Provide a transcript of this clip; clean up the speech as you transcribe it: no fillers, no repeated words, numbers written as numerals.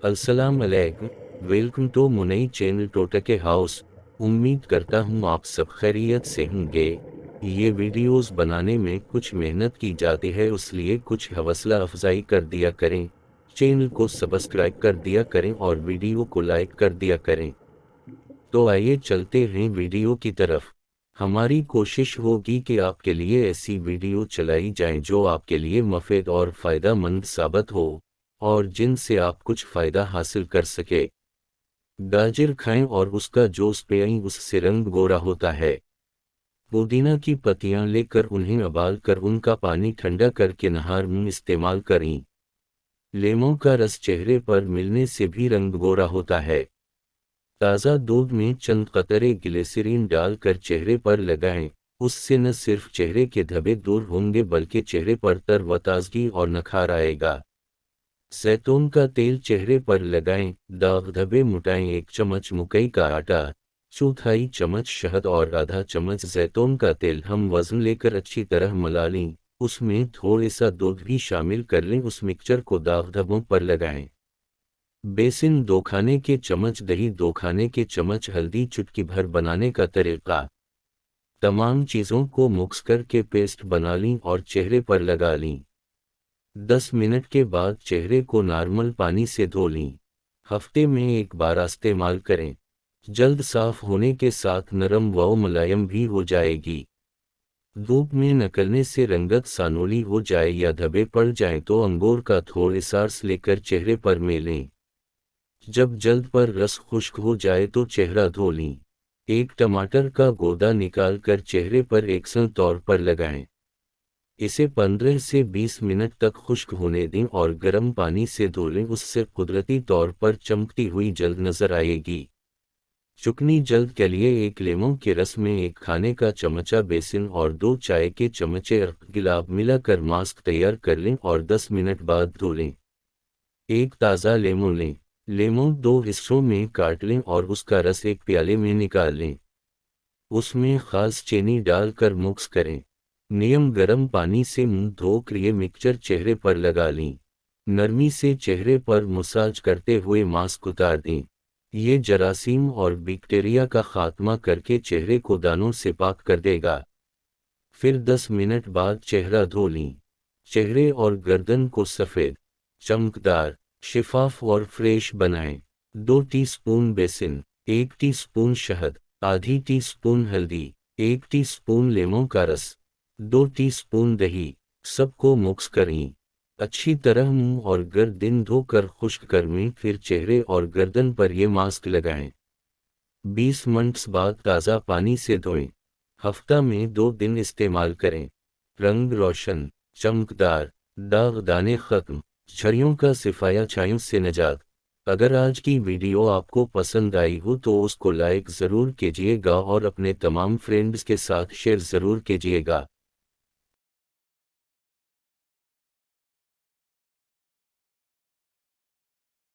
अस्सलाम अलैकुम। Welcome to Munai channel टोटके हाउस। उम्मीद करता हूँ आप सब खैरियत से होंगे। ये वीडियोस बनाने में कुछ मेहनत की जाती है, इसलिए कुछ हौसला अफजाई कर दिया करें। चैनल को सब्सक्राइब कर दिया करें और वीडियो को लाइक कर दिया करें। तो आइए चलते हैं वीडियो की तरफ। हमारी कोशिश होगी कि आपके लिए ऐसी वीडियो चलाई जाएं जो आपके लिए मुफीद और फ़ायदा मंद साबित हो और जिनसे आप कुछ फ़ायदा हासिल कर सके। गाजर खाएं और उसका जूस पिएं, उससे रंग गोरा होता है। पुदीना की पत्तियां लेकर उन्हें उबाल कर उनका पानी ठंडा करके नहार में इस्तेमाल करें। लेमन का रस चेहरे पर मिलने से भी रंग गोरा होता है। ताज़ा दूध में चंद कतरे ग्लिसरीन डालकर चेहरे पर लगाएं। उससे न सिर्फ चेहरे के धब्बे दूर होंगे बल्कि चेहरे पर तरोताज़गी और निखार आएगा। जैतून का तेल चेहरे पर लगाएं, दाग धब्बे मिटाएं। 1 चम्मच मकई का आटा, चौथाई चम्मच शहद और आधा चम्मच जैतून का तेल हम वज़न लेकर अच्छी तरह मिला लें। उसमें थोड़ा सा दूध भी शामिल कर लें। उस मिक्सचर को दाग धब्बों पर लगाएं। बेसन 2 खाने के चम्मच दही, 2 खाने के चम्मच हल्दी, चुटकी भर बनाने का तरीका। तमाम चीज़ों को मिक्स करके पेस्ट बना लें और चेहरे पर लगा लें। 10 मिनट के बाद चेहरे को नॉर्मल पानी से धो लें। हफ्ते में 1 बार इस्तेमाल करें। जल्द साफ होने के साथ नरम व मुलायम भी हो जाएगी। धूप में निकलने से रंगत सानोली हो जाए या धब्बे पड़ जाएं तो अंगूर का थोड़ा सार्स लेकर चेहरे पर मेलें। जब जल्द पर रस खुश्क हो जाए तो चेहरा धो लें। 1 टमाटर का गूदा निकाल कर चेहरे पर एकसन तौर पर लगाएं। इसे 15 से 20 मिनट तक खुश्क होने दें और गर्म पानी से धो लें। उससे कुदरती तौर पर चमकती हुई जल्द नजर आएगी। चिकनी जल्द के लिए 1 लेमन के रस में 1 खाने का चमचा बेसन और 2 चाय के चमचे अदरक गुलाब मिलाकर मास्क तैयार कर लें और 10 मिनट बाद धो लें। 1 ताज़ा लेमन लें। लेमन 2 हिस्सों में काट लें और उसका रस 1 प्याले में निकाल लें। उसमें खास चीनी डालकर मिक्स करें। नियम गर्म पानी से मुंह धोकर ये मिक्सचर चेहरे पर लगा लें। नरमी से चेहरे पर मसाज करते हुए मास्क उतार दें। ये जरासीम और बैक्टीरिया का खात्मा करके चेहरे को दानों से पाक कर देगा। फिर 10 मिनट बाद चेहरा धो लें। चेहरे और गर्दन को सफ़ेद, चमकदार, शिफाफ और फ्रेश बनाएं। 2 टीस्पून बेसन, 1 टीस्पून शहद, आधी टीस्पून हल्दी, 1 टीस्पून लेमन का रस, 2 टीस्पून दही, सबको मिक्स करें। अच्छी तरह मुंह और गर्दन धोकर खुश्क करें। फिर चेहरे और गर्दन पर ये मास्क लगाएं। 20 मिनट बाद ताज़ा पानी से धोएं। हफ्ता में 2 दिन इस्तेमाल करें। रंग रोशन, चमकदार, दाग दाने खत्म, झुर्रियों का सिफाया छायों से निजात। अगर आज की वीडियो आपको पसंद आई हो तो उसको लाइक ज़रूर कीजिएगा और अपने तमाम फ्रेंड्स के साथ शेयर ज़रूर कीजिएगा।